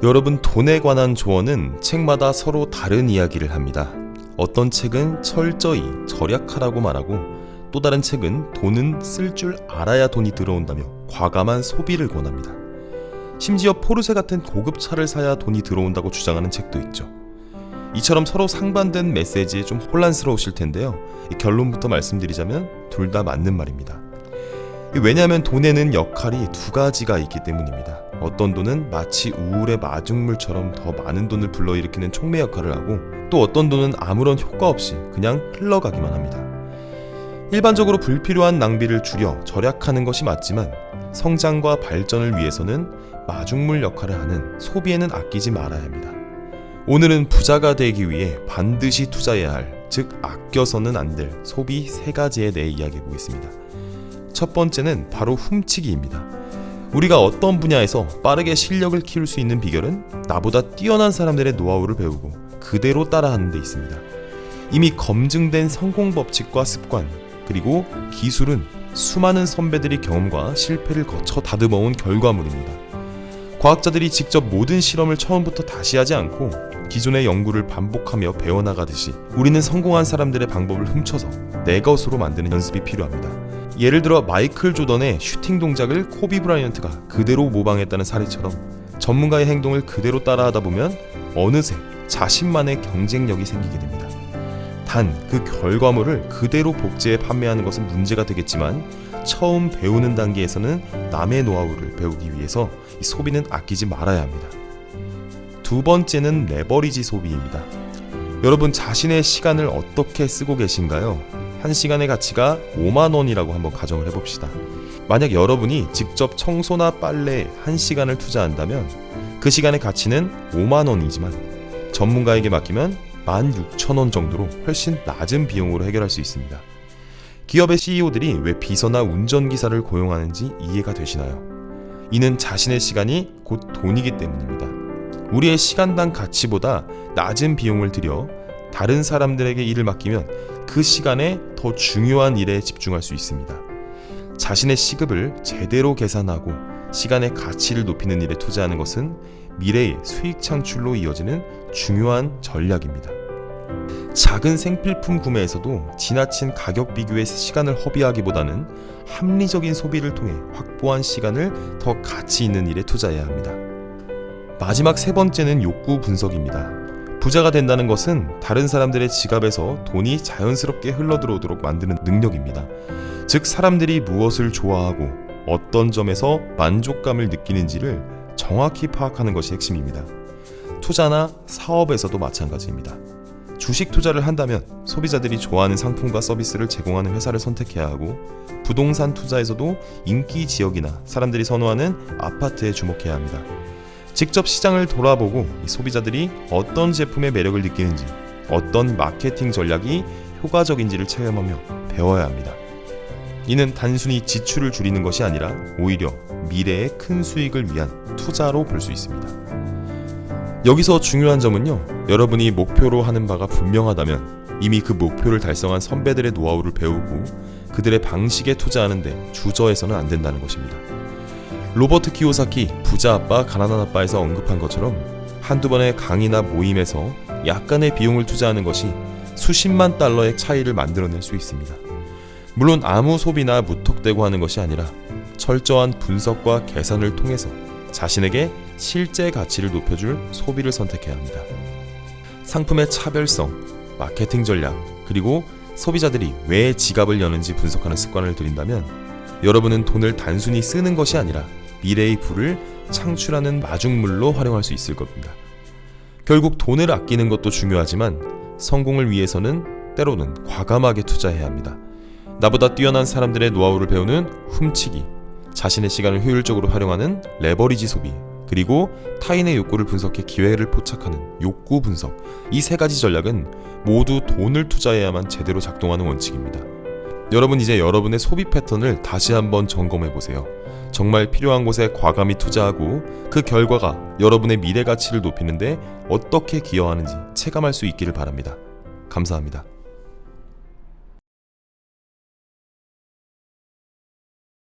여러분, 돈에 관한 조언은 책마다 서로 다른 이야기를 합니다. 어떤 책은 철저히 절약하라고 말하고, 또 다른 책은 돈은 쓸 줄 알아야 돈이 들어온다며 과감한 소비를 권합니다. 심지어 포르쉐 같은 고급 차를 사야 돈이 들어온다고 주장하는 책도 있죠. 이처럼 서로 상반된 메시지에 좀 혼란스러우실 텐데요. 결론부터 말씀드리자면 둘 다 맞는 말입니다. 왜냐하면 돈에는 역할이 두 가지가 있기 때문입니다. 어떤 돈은 마치 우울의 마중물처럼 더 많은 돈을 불러일으키는 촉매 역할을 하고, 또 어떤 돈은 아무런 효과 없이 그냥 흘러가기만 합니다. 일반적으로 불필요한 낭비를 줄여 절약하는 것이 맞지만, 성장과 발전을 위해서는 마중물 역할을 하는 소비에는 아끼지 말아야 합니다. 오늘은 부자가 되기 위해 반드시 투자해야 할, 즉 아껴서는 안 될 소비 3가지에 대해 이야기해 보겠습니다. 첫 번째는 바로 훔치기입니다. 우리가 어떤 분야에서 빠르게 실력을 키울 수 있는 비결은 나보다 뛰어난 사람들의 노하우를 배우고 그대로 따라하는 데 있습니다. 이미 검증된 성공 법칙과 습관, 그리고 기술은 수많은 선배들이 경험과 실패를 거쳐 다듬어온 결과물입니다. 과학자들이 직접 모든 실험을 처음부터 다시 하지 않고 기존의 연구를 반복하며 배워나가듯이 우리는 성공한 사람들의 방법을 훔쳐서 내 것으로 만드는 연습이 필요합니다. 예를 들어 마이클 조던의 슈팅 동작을 코비 브라이언트가 그대로 모방했다는 사례처럼 전문가의 행동을 그대로 따라하다 보면 어느새 자신만의 경쟁력이 생기게 됩니다. 단 그 결과물을 그대로 복제해 판매하는 것은 문제가 되겠지만, 처음 배우는 단계에서는 남의 노하우를 배우기 위해서 이 소비는 아끼지 말아야 합니다. 두 번째는 레버리지 소비입니다. 여러분, 자신의 시간을 어떻게 쓰고 계신가요? 한 시간의 가치가 5만 원이라고 한번 가정을 해봅시다. 만약 여러분이 직접 청소나 빨래에 1시간을 투자한다면 그 시간의 가치는 5만 원이지만 전문가에게 맡기면 16,000원 정도로 훨씬 낮은 비용으로 해결할 수 있습니다. 기업의 CEO들이 왜 비서나 운전기사를 고용하는지 이해가 되시나요? 이는 자신의 시간이 곧 돈이기 때문입니다. 우리의 시간당 가치보다 낮은 비용을 들여 다른 사람들에게 일을 맡기면 그 시간에 더 중요한 일에 집중할 수 있습니다. 자신의 시급을 제대로 계산하고 시간의 가치를 높이는 일에 투자하는 것은 미래의 수익 창출로 이어지는 중요한 전략입니다. 작은 생필품 구매에서도 지나친 가격 비교에 시간을 허비하기보다는 합리적인 소비를 통해 확보한 시간을 더 가치 있는 일에 투자해야 합니다. 마지막 3번째는 욕구 분석입니다. 부자가 된다는 것은 다른 사람들의 지갑에서 돈이 자연스럽게 흘러들어오도록 만드는 능력입니다. 즉, 사람들이 무엇을 좋아하고 어떤 점에서 만족감을 느끼는지를 정확히 파악하는 것이 핵심입니다. 투자나 사업에서도 마찬가지입니다. 주식 투자를 한다면 소비자들이 좋아하는 상품과 서비스를 제공하는 회사를 선택해야 하고, 부동산 투자에서도 인기 지역이나 사람들이 선호하는 아파트에 주목해야 합니다. 직접 시장을 돌아보고 소비자들이 어떤 제품의 매력을 느끼는지, 어떤 마케팅 전략이 효과적인지를 체험하며 배워야 합니다. 이는 단순히 지출을 줄이는 것이 아니라 오히려 미래의 큰 수익을 위한 투자로 볼 수 있습니다. 여기서 중요한 점은요, 여러분이 목표로 하는 바가 분명하다면 이미 그 목표를 달성한 선배들의 노하우를 배우고 그들의 방식에 투자하는데 주저해서는 안 된다는 것입니다. 로버트 키오사키 부자 아빠 가난한 아빠에서 언급한 것처럼 한두 번의 강의나 모임에서 약간의 비용을 투자하는 것이 수십만 달러의 차이를 만들어낼 수 있습니다. 물론 아무 소비나 무턱대고 하는 것이 아니라 철저한 분석과 계산을 통해서 자신에게 실제 가치를 높여줄 소비를 선택해야 합니다. 상품의 차별성, 마케팅 전략, 그리고 소비자들이 왜 지갑을 여는지 분석하는 습관을 들인다면 여러분은 돈을 단순히 쓰는 것이 아니라 미래의 부를 창출하는 마중물로 활용할 수 있을 겁니다. 결국 돈을 아끼는 것도 중요하지만 성공을 위해서는 때로는 과감하게 투자해야 합니다. 나보다 뛰어난 사람들의 노하우를 배우는 훔치기, 자신의 시간을 효율적으로 활용하는 레버리지 소비, 그리고 타인의 욕구를 분석해 기회를 포착하는 욕구 분석, 이 3가지 전략은 모두 돈을 투자해야만 제대로 작동하는 원칙입니다. 여러분, 이제 여러분의 소비 패턴을 다시 한번 점검해 보세요. 정말 필요한 곳에 과감히 투자하고 그 결과가 여러분의 미래 가치를 높이는데 어떻게 기여하는지 체감할 수 있기를 바랍니다. 감사합니다.